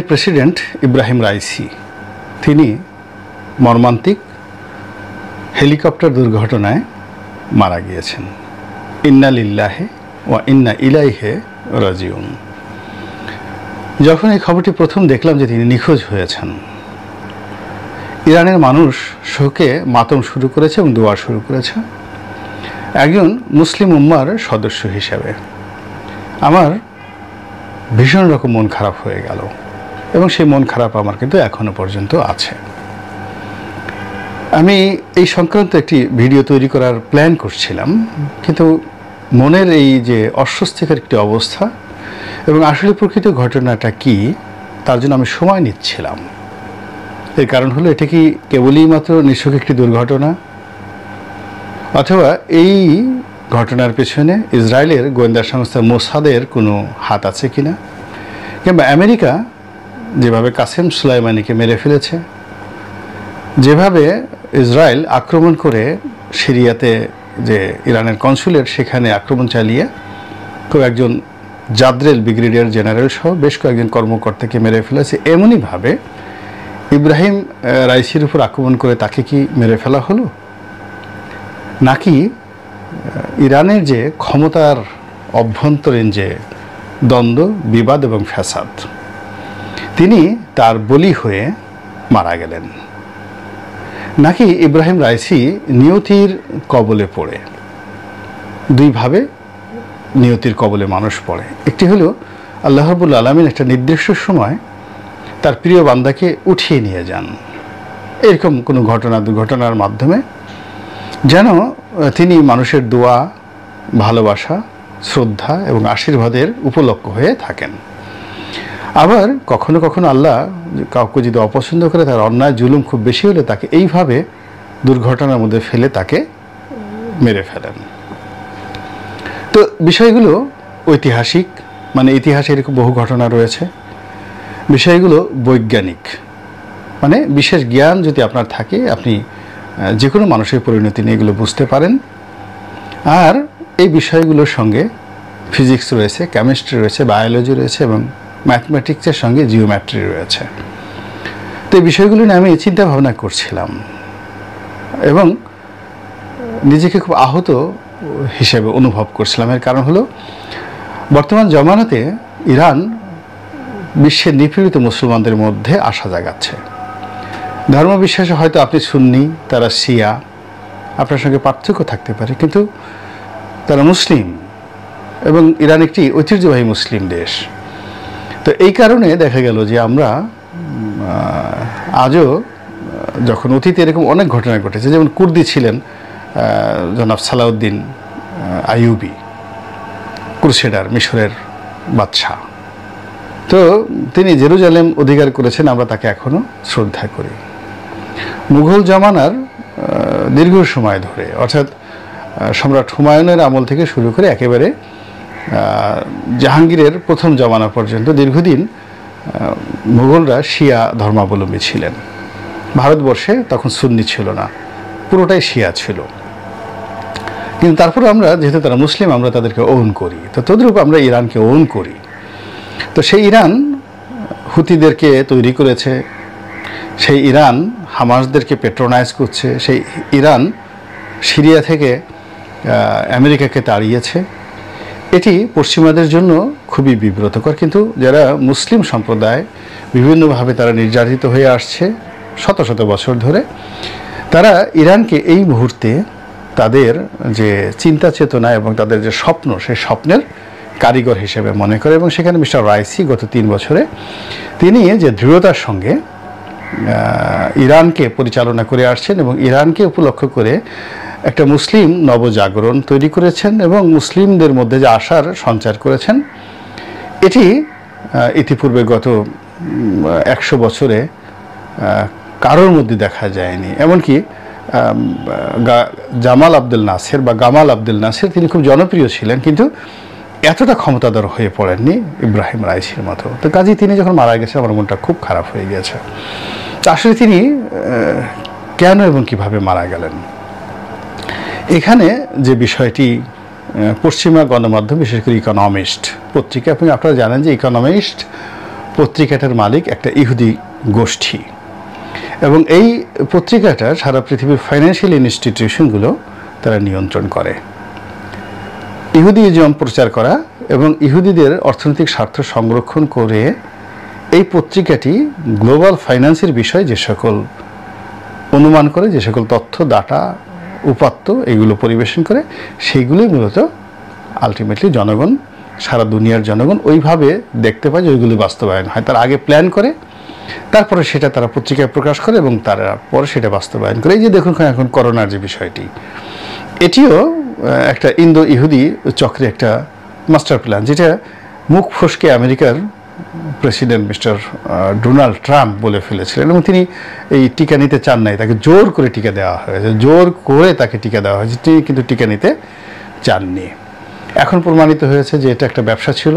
President Ebrahim Raisi তিনি মর্মান্তিক helicopter দুর্ঘটনায় মারা গিয়েছেন। ইন্না লিল্লাহি ওয়া ইন্না ইলাইহি রাজিউন। যখন এই খবরটি প্রথম দেখলাম যে তিনি নিখোঁজ হয়েছেন, ইরানের মানুষ শোকে মাতম শুরু করেছে এবং দোয়া শুরু করেছে। একজন মুসলিম উম্মার সদস্য হিসেবে আমার ভীষণ রকম মন খারাপ হয়ে গেল এবং সেই মন খারাপ আমার কিন্তু এখনো পর্যন্ত আছে। আমি এই সংক্রান্ত একটি ভিডিও তৈরি করার প্ল্যান করছিলাম, কিন্তু মনের এই যে অস্বস্তিকর একটি অবস্থা এবং আসলে প্রকৃত ঘটনাটা কি তার জন্য আমি সময় নিচ্ছিলাম। এর কারণ হলো, এটা কি কেবলই মাত্র নিছক একটি দুর্ঘটনা, অথবা এই ঘটনার পেছনে ইসরায়েলের গোয়েন্দা সংস্থা মোসাদের কোনো হাত আছে কিনা, কিংবা আমেরিকা যেভাবে কাসেম সুলাইমানিকে মেরে ফেলেছে, যেভাবে ইসরায়েল আক্রমণ করে সিরিয়াতে যে ইরানের কনসুলেট সেখানে আক্রমণ চালিয়ে একজন জাদ্রেল ব্রিগেডিয়ার জেনারেল সহ বেশ কয়েকজন কর্মকর্তাকে মেরে ফেলেছে, এমনইভাবে ইব্রাহিম রাইসির উপর আক্রমণ করে তাকে কি মেরে ফেলা হলো, নাকি ইরানের যে ক্ষমতার অভ্যন্তরীণ যে দ্বন্দ্ব, বিবাদ এবং ফ্যাসাদ, তিনি তার বলি হয়ে মারা গেলেন, নাকি ইব্রাহিম রাইসি নিয়তির কবলে পড়ে? দুইভাবে নিয়তির কবলে মানুষ পড়ে। একটি হলো আল্লাহ রাব্বুল আলামিন একটা নির্দিষ্ট সময় তার প্রিয় বান্দাকে উঠিয়ে নিয়ে যান, এরকম কোনো দুর্ঘটনার মাধ্যমে, যেন তিনি মানুষের দোয়া, ভালোবাসা, শ্রদ্ধা এবং আশীর্বাদের উপলক্ষ হয়ে থাকেন। আবার কখনো কখনো আল্লাহ কাউকে যদি অপছন্দ করে, তার অন্যায় জুলুম খুব বেশি হলে তাকে এইভাবে দুর্ঘটনার মধ্যে ফেলে তাকে মেরে ফেলেন। তো বিষয়গুলো ঐতিহাসিক, মানে ইতিহাসে এরকম বহু ঘটনা রয়েছে। বিষয়গুলো বৈজ্ঞানিক, মানে বিশেষ জ্ঞান যদি আপনার থাকে, আপনি যে কোনো মানুষের পরিণতি নিয়ে এগুলো বুঝতে পারেন। আর এই বিষয়গুলোর সঙ্গে ফিজিক্স রয়েছে, কেমিস্ট্রি রয়েছে, বায়োলজি রয়েছে এবং ম্যাথমেটিক্সের সঙ্গে জিওমেট্রি রয়েছে। তো এই বিষয়গুলো নিয়ে আমি চিন্তা ভাবনা করছিলাম এবং নিজেকে খুব আহত হিসেবে অনুভব করছিলাম। এর কারণ হলো, বর্তমান জমানাতে ইরান বিশ্বের নিপীড়িত মুসলমানদের মধ্যে আশা জাগাচ্ছে। ধর্মবিশ্বাসে হয়তো আপনি সুন্নি, তারা শিয়া, আপনার সঙ্গে পার্থক্য থাকতে পারে, কিন্তু তারা মুসলিম এবং ইরান একটি ঐতিহ্যবাহী মুসলিম দেশ। তো এই কারণে দেখা গেল যে আমরা আজও, যখন অতীতে এরকম অনেক ঘটনা ঘটেছে, যেমন কুর্দি ছিলেন জনাব সালাউদ্দিন আইয়ুবি, ক্রুসেডার, মিশরের বাদশাহ, তো তিনি জেরুজালেম অধিকার করেছেন, আমরা তাকে এখনো শ্রদ্ধা করি। মুঘল জামানার দীর্ঘ সময় ধরে, অর্থাৎ সম্রাট হুমায়ুনের আমল থেকে শুরু করে একেবারে জাহাঙ্গীরের প্রথম জামানা পর্যন্ত দীর্ঘদিন মুঘলরা শিয়া ধর্মাবলম্বী ছিলেন। ভারতবর্ষে তখন সুন্নি ছিল না, পুরোটাই শিয়া ছিল। কিন্তু তারপরে আমরা, যেহেতু তারা মুসলিম, আমরা তাদেরকে ওন করি। তো তদ্রূপ আমরা ইরানকে ওন করি। তো সেই ইরান হুতিদেরকে তৈরি করেছে, সেই ইরান হামাসদেরকে পেট্রোনাইজ করছে, সেই ইরান সিরিয়া থেকে আমেরিকাকে তাড়িয়েছে। এটি পশ্চিমাদের জন্য খুবই বিব্রতকর। কিন্তু যারা মুসলিম সম্প্রদায়, বিভিন্নভাবে তারা নির্যাতিত হয়ে আসছে শত শত বছর ধরে, তারা ইরানকে এই মুহূর্তে তাদের যে চিন্তা চেতনা এবং তাদের যে স্বপ্ন, সেই স্বপ্নের কারিগর হিসেবে মনে করে। এবং সেখানে মিস্টার রাইসি গত 3 বছরে তিনি যে দৃঢ়তার সঙ্গে ইরানকে পরিচালনা করে আসছেন এবং ইরানকে উপলক্ষ করে একটা মুসলিম নবজাগরণ তৈরি করেছেন এবং মুসলিমদের মধ্যে যে আশার সঞ্চার করেছেন, এটি ইতিপূর্বে গত 100 বছরে কারোর মধ্যে দেখা যায়নি। এমনকি জামাল আব্দুল নাসের বা গামাল আব্দুল নাসের, তিনি খুব জনপ্রিয় ছিলেন, কিন্তু এতটা ক্ষমতাধর হয়ে পড়েননি ইব্রাহিম রাইসির মতো। তো কাজেই তিনি যখন মারা গেছে, আমার মনটা খুব খারাপ হয়ে গেছে। আসলে তিনি কেন এবং কিভাবে মারা গেলেন, এখানে যে বিষয়টি পশ্চিমা গণমাধ্যম, বিশেষ করে ইকোনমিস্ট পত্রিকা, আপনারা জানেন যে ইকোনমিস্ট পত্রিকাটার মালিক একটা ইহুদি গোষ্ঠী, এবং এই পত্রিকাটা সারা পৃথিবীর ফাইন্যান্সিয়াল ইনস্টিটিউশনগুলো তারা নিয়ন্ত্রণ করে। ইহুদিজম প্রচার করা এবং ইহুদিদের অর্থনৈতিক স্বার্থ সংরক্ষণ করে এই পত্রিকাটি গ্লোবাল ফাইন্যান্সের বিষয়ে যে সকল অনুমান করে, যে সকল তথ্য, ডাটা, উপাত্ত এগুলো পরিবেশন করে, সেইগুলোই মূলত আলটিমেটলি জনগণ, সারা দুনিয়ার জনগণ ওইভাবে দেখতে পায় যে ওইগুলি বাস্তবায়ন হয়। তার আগে প্ল্যান করে, তারপরে সেটা তারা পত্রিকায় প্রকাশ করে এবং তারা পরে সেটা বাস্তবায়ন করে। এই যে দেখুন এখন করোনার যে বিষয়টি, এটিও একটা ইন্দো ইহুদি চক্রে একটা মাস্টার প্ল্যান, যেটা মুখ ফসকে আমেরিকার প্রেসিডেন্ট মিস্টার ডোনাল্ড ট্রাম্প বলে ফেলেছিলেন, এবং তিনি এই টিকা নিতে চান নাই, তাকে জোর করে টিকা দেওয়া হয়েছে, জোর করে তাকে টিকা দেওয়া হয়েছে, তিনি কিন্তু টিকা নিতে চাননি। এখন প্রমাণিত হয়েছে যে এটা একটা ব্যবসা ছিল,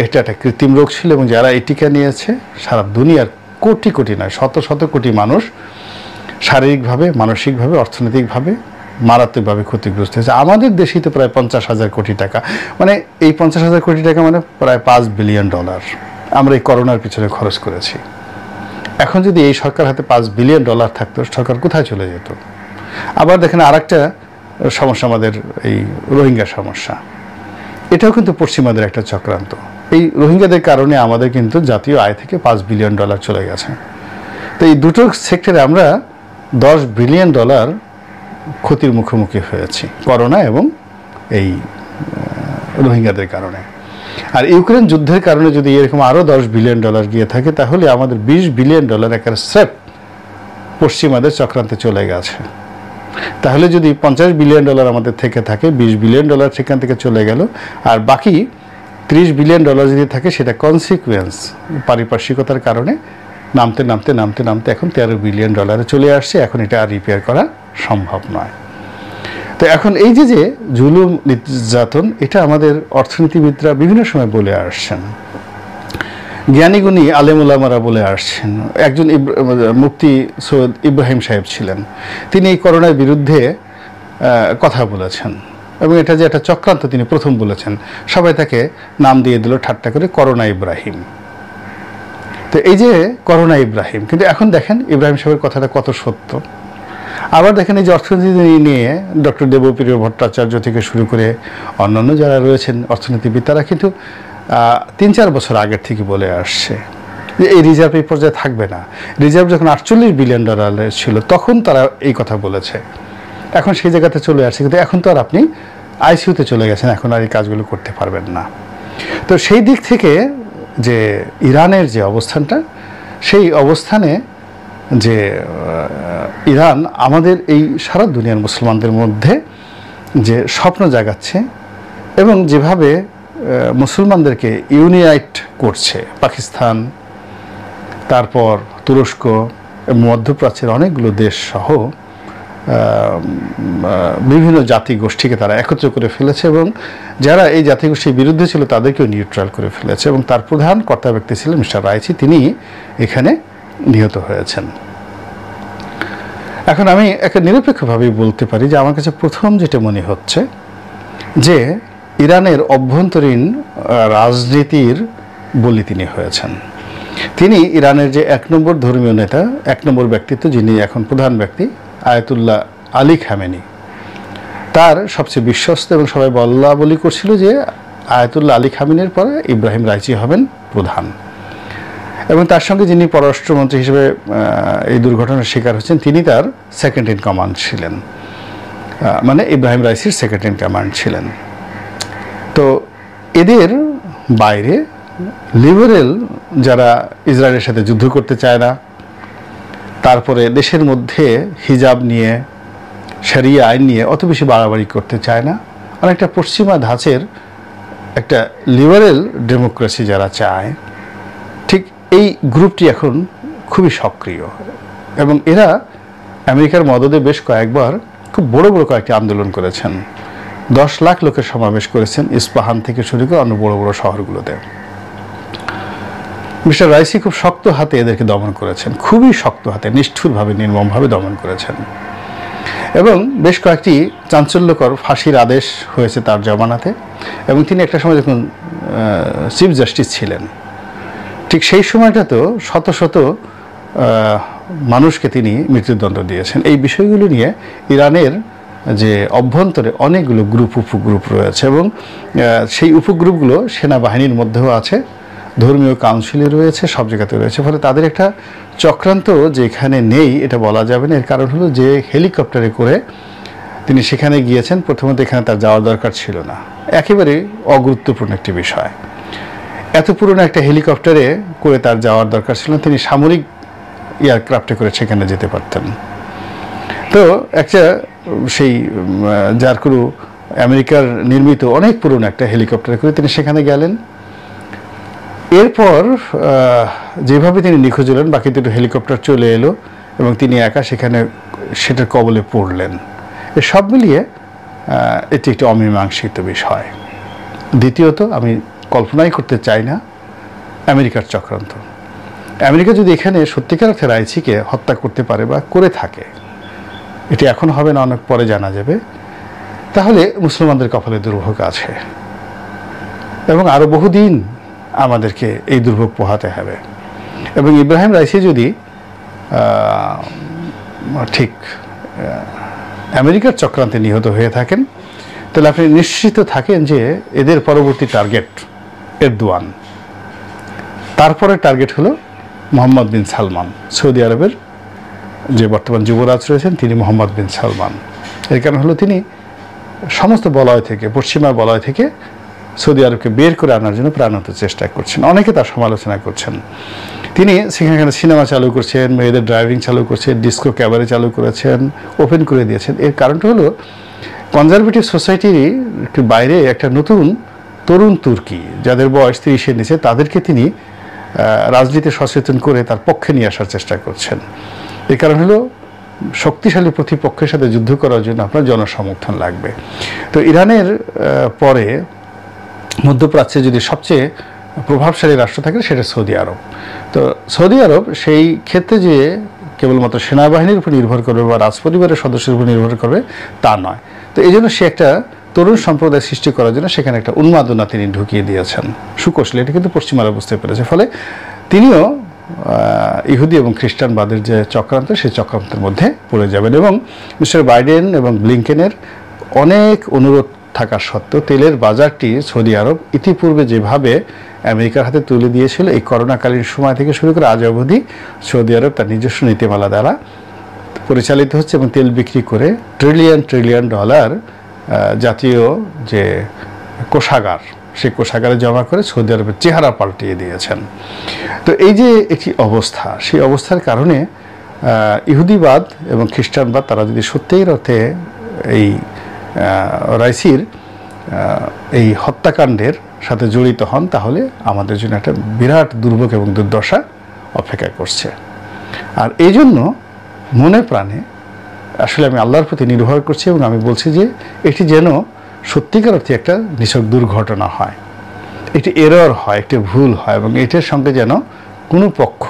এটা একটা কৃত্রিম রোগ ছিল, এবং যারা এই টিকা নিয়েছে সারা দুনিয়ার কোটি কোটি নয়, শত শত কোটি মানুষ শারীরিকভাবে, মানসিকভাবে, অর্থনৈতিকভাবে মারাত্মকভাবে ক্ষতিগ্রস্ত হয়েছে। আমাদের দেশেই তো প্রায় 50,000 কোটি টাকা, মানে এই 50,000 কোটি টাকা মানে প্রায় $5 বিলিয়ন আমরা এই করোনার পিছনে খরচ করেছি। এখন যদি এই সরকার হাতে $5 বিলিয়ন থাকতো, সরকার কোথায় চলে যেত? আবার দেখেন আরেকটা সমস্যা, আমাদের এই রোহিঙ্গা সমস্যা, এটাও কিন্তু পশ্চিমাদের একটা চক্রান্ত। এই রোহিঙ্গাদের কারণে আমাদের কিন্তু জাতীয় আয় থেকে $5 বিলিয়ন চলে গেছে। তো এই দুটো সেক্টরে আমরা $10 বিলিয়ন ক্ষতির মুখোমুখি হয়েছি, করোনা এবং এই রোহিঙ্গাদের কারণে। আর ইউক্রেন যুদ্ধের কারণে যদি এরকম আরও $10 বিলিয়ন গিয়ে থাকে, তাহলে আমাদের $20 বিলিয়ন একটা স্রেফ পশ্চিমাদের চক্রান্তে চলে গেছে। তাহলে যদি $50 বিলিয়ন আমাদের থেকে থাকে, $20 বিলিয়ন সেখান থেকে চলে গেল, আর বাকি $30 বিলিয়ন যদি থাকে, সেটা কনসিকুয়েন্স পারিপার্শ্বিকতার কারণে নামতে নামতে নামতে নামতে এখন $13 বিলিয়ন চলে আসছে। এখন এটা আর রিপেয়ার করা সম্ভব নয়। তো এখন এই যে যে জুলুম, নির্যাতন, এটা আমাদের অর্থনীতিবিদরা বিভিন্ন সময় বলে আসছেন, জ্ঞানীগুণী আলেম ওলামারা বলে আসছেন। একজন মুফতি সৈয়দ ইব্রাহিম সাহেব ছিলেন, তিনি এই করোনার বিরুদ্ধে কথা বলেছেন, এবং এটা যে একটা চক্রান্ত তিনি প্রথম বলেছেন। সবাই তাকে নাম দিয়ে দিল ঠাট্টা করে করোনা ইব্রাহিম। তো এই যে করোনা ইব্রাহিম, কিন্তু এখন দেখেন ইব্রাহিম সাহেবের কথাটা কত সত্য। আবার দেখেন এই যে অর্থনীতি নিয়ে ডক্টর দেবপ্রিয় ভট্টাচার্য থেকে শুরু করে অন্যান্য যারা রয়েছেন অর্থনীতিবিদ, তারা কিন্তু 3-4 বছর আগের থেকে বলে আসছে যে এই রিজার্ভ এই পর্যায়ে থাকবে না। রিজার্ভ যখন $48 বিলিয়ন ছিল, তখন তারা এই কথা বলেছে। এখন সেই জায়গাতে চলে আসছে, কিন্তু এখন তো আর আপনি আইসিইউতে চলে গেছেন, এখন আর এই কাজগুলো করতে পারবেন না। তো সেই দিক থেকে যে ইরানের যে অবস্থানটা, সেই অবস্থানে যে ইরান আমাদের এই সারা দুনিয়ার মুসলমানদের মধ্যে যে স্বপ্ন জাগাচ্ছে এবং যেভাবে মুসলমানদেরকে ইউনাইট করছে, পাকিস্তান, তারপর তুরস্ক, মধ্যপ্রাচ্যের অনেকগুলো দেশ সহ বিভিন্ন জাতিগোষ্ঠীকে তারা একত্র করে ফেলেছে, এবং যারা এই জাতিগোষ্ঠীর বিরুদ্ধে ছিল তাদেরকেও নিউট্রাল করে ফেলেছে। এবং তার প্রধান কর্তা ব্যক্তি ছিলেন মিস্টার রাইসি, তিনি এখানে নিহত হয়েছেন। এখন আমি একটা নিরপেক্ষভাবেই বলতে পারি যে আমার কাছে প্রথম যেটা মনে হচ্ছে যে ইরানের অভ্যন্তরীণ রাজনীতির বলি তিনি হয়েছেন। তিনি ইরানের যে 1 নম্বর ধর্মীয় নেতা, 1 নম্বর ব্যক্তিত্ব, যিনি এখন প্রধান ব্যক্তি, আয়াতুল্লাহ আলী খামেনি, তার সবচেয়ে বিশ্বস্ত, এবং সবাই বলা বলি করছিল যে আয়াতুল্লাহ আলী খামেনির পরে ইব্রাহিম রাইসি হবেন প্রধান। এবং তার সঙ্গে যিনি পররাষ্ট্রমন্ত্রী হিসেবে এই দুর্ঘটনার শিকার হচ্ছেন, তিনি তার সেকেন্ড ইন কমান্ড ছিলেন, মানে ইব্রাহিম রাইসির সেকেন্ড ইন কমান্ড ছিলেন। তো এদের বাইরে লিবারেল যারা ইসরায়েলের সাথে যুদ্ধ করতে চায় না, তারপরে দেশের মধ্যে হিজাব নিয়ে, শরিয়া আইন নিয়ে অত বেশি বাড়াবাড়ি করতে চায় না, অনেকটা পশ্চিমা ধাঁচের একটা লিবারেল ডেমোক্রেসি যারা চায়, ঠিক এই গ্রুপটি এখন খুবই সক্রিয়। এবং এরা আমেরিকার মদদে বেশ কয়েকবার খুব বড় বড় কয়েকটি আন্দোলন করেছেন, 10 লাখ লোকের সমাবেশ করেছেন ইস্পাহান থেকে শুরু করে অন্য বড় বড় শহরগুলোতে। মিস্টার রাইসি খুব শক্ত হাতে এদেরকে দমন করেছেন, খুবই শক্ত হাতে, নিষ্ঠুরভাবে, নির্মমভাবে দমন করেছেন। এবং বেশ কয়েকটি চাঞ্চল্যকর ফাঁসির আদেশ হয়েছে তার জমানাতে। এবং তিনি একটা সময় যখন চিফ জাস্টিস ছিলেন, ঠিক সেই সময়টাতেও শত শত মানুষকে তিনি মৃত্যুদণ্ড দিয়েছেন। এই বিষয়গুলো নিয়ে ইরানের যে অভ্যন্তরে অনেকগুলো গ্রুপ উপগ্রুপ রয়েছে এবং সেই উপগ্রুপগুলো সেনাবাহিনীর মধ্যেও আছে, ধর্মীয় কাউন্সিলে রয়েছে, সব জায়গাতে রয়েছে। ফলে তাদের একটা চক্রান্ত যেখানে নেই এটা বলা যাবে না। এর কারণ হলো যে হেলিকপ্টারে করে তিনি সেখানে গিয়েছেন, প্রথমত এখানে তার যাওয়ার দরকার ছিল না, একেবারে অগুরুত্বপূর্ণ একটি বিষয়। এত পুরনো একটা হেলিকপ্টারে করে তার যাওয়ার দরকার ছিল না, তিনি সামরিক এয়ারক্রাফটে করে সেখানে যেতে পারতেন। তো একটা সেই যার কোনো আমেরিকার নির্মিত অনেক পুরনো একটা হেলিকপ্টারে করে তিনি সেখানে গেলেন। এরপর যেভাবে তিনি নিখোঁজ হলেন, বাকি দুটো হেলিকপ্টার চলে এলো এবং তিনি একা সেখানে সেটার কবলে পড়লেন। সব মিলিয়ে এটি একটি অমীমাংসিত বিষয়। দ্বিতীয়ত, আমি কল্পনাই করতে চাই না আমেরিকার চক্রান্ত। আমেরিকা যদি এখানে সত্যিকার অর্থে রাইসিকে হত্যা করতে পারে বা করে থাকে, এটি এখন হবে না, অনেক পরে জানা যাবে, তাহলে মুসলমানদের কপালে দুর্ভোগ আছে এবং আরও বহুদিন আমাদেরকে এই দুর্ভোগ পোহাতে হবে। এবং ইব্রাহিম রাইসি যদি ঠিক আমেরিকার চক্রান্তে নিহত হয়ে থাকেন, তাহলে আপনি নিশ্চিত থাকেন যে এদের পরবর্তী টার্গেট এরদোয়ান, তারপরে টার্গেট হলো মোহাম্মদ বিন সালমান, সৌদি আরবের যে বর্তমান যুবরাজ রয়েছেন তিনি মোহাম্মদ বিন সালমান। এর কারণ হলো তিনি সমস্ত বলয় থেকে, পশ্চিমা বলয় থেকে সৌদি আরবকে বের করে আনার জন্য প্রাণান্ত চেষ্টা করছেন। অনেকে তার সমালোচনা করছেন। তিনি সেখানে সিনেমা চালু করছেন, মেয়েদের ড্রাইভিং চালু করছেন, ডিস্কো ক্যাবারে চালু করেছেন, ওপেন করে দিয়েছেন। এর কারণটা হলো কনজারভেটিভ সোসাইটির একটু বাইরে একটা নতুন তরুণ তুর্কি যাদের বয়স 30-এর নিচে, তাদেরকে তিনি রাজনীতি সচেতন করে তার পক্ষে নিয়ে আসার চেষ্টা করছেন। এর কারণ হলো শক্তিশালী প্রতিপক্ষের সাথে যুদ্ধ করার জন্য আপনার জনসমর্থন লাগবে। তো ইরানের পরে মধ্যপ্রাচ্যে যদি সবচেয়ে প্রভাবশালী রাষ্ট্র থাকে সেটা সৌদি আরব। তো সৌদি আরব সেই ক্ষেত্রে যে কেবলমাত্র সেনাবাহিনীর উপর নির্ভর করবে বা রাজপরিবারের সদস্যের উপর নির্ভর করবে তা নয়। তো এই জন্য সে একটা তরুণ সম্প্রদায় সৃষ্টি করার জন্য সেখানে একটা উন্মাদনা তিনি ঢুকিয়ে দিয়েছেন সুকৌশলে। এটা কিন্তু পশ্চিমারা বুঝতে পেরেছে। ফলে তিনিও ইহুদি এবং খ্রিস্টানবাদের যে চক্রান্ত, সেই চক্রান্তের মধ্যে পড়ে যাবেন। এবং মিস্টার বাইডেন এবং ব্লিংকেনের অনেক অনুরোধ থাকা সত্ত্বেও তেলের বাজারটি সৌদি আরব ইতিপূর্বে যেভাবে আমেরিকার হাতে তুলে দিয়েছিল, এই করোনাকালীন সময় থেকে শুরু করে আজ অবধি সৌদি আরব তার নিজস্ব নীতিমালা দ্বারা পরিচালিত হচ্ছে এবং তেল বিক্রি করে ট্রিলিয়ন ডলার জাতীয় যে কোষাগার, সেই কোষাগারে জমা করে সৌদি আরবের চেহারা পাল্টিয়ে দিয়েছেন। তো এই যে একটি অবস্থা, সেই অবস্থার কারণে ইহুদিবাদ এবং খ্রিস্টানবাদ তারা যদি সত্যিই অর্থে এই রাইসির এই হত্যাকাণ্ডের সাথে জড়িত হন, তাহলে আমাদের জন্য একটা বিরাট দুর্ভোগ এবং দুর্দশা অপেক্ষা করছে। আর এই জন্য মনে প্রাণে আসলে আমি আল্লাহর প্রতি নির্ভর করছি এবং আমি বলছি যে এটি যেন সত্যিকার অর্থে একটা নিছক দুর্ঘটনা হয়, একটি এরর হয়, একটি ভুল হয় এবং এটার সঙ্গে যেন কোনো পক্ষ,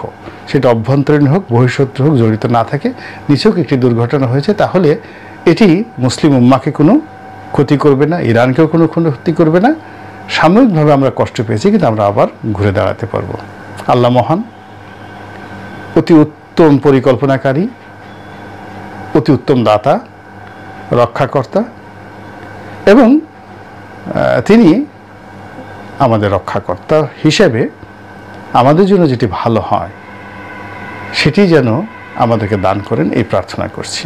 সেটা অভ্যন্তরীণ হোক বহিঃশত্রু হোক, জড়িত না থাকে। নিছক একটি দুর্ঘটনা হয়েছে, তাহলে এটি মুসলিম উম্মাকে কোনো ক্ষতি করবে না, ইরানকেও কোনো ক্ষতি করবে না। সাময়িকভাবে আমরা কষ্ট পেয়েছি, কিন্তু আমরা আবার ঘুরে দাঁড়াতে পারবো। আল্লাহ মহান, অতি উত্তম পরিকল্পনাকারী, অতি উত্তম দাতা, রক্ষাকর্তা, এবং তিনি আমাদের রক্ষাকর্তা হিসেবে আমাদের জন্য যেটি ভালো হয় সেটি যেন আমাদেরকে দান করেন, এই প্রার্থনা করছি।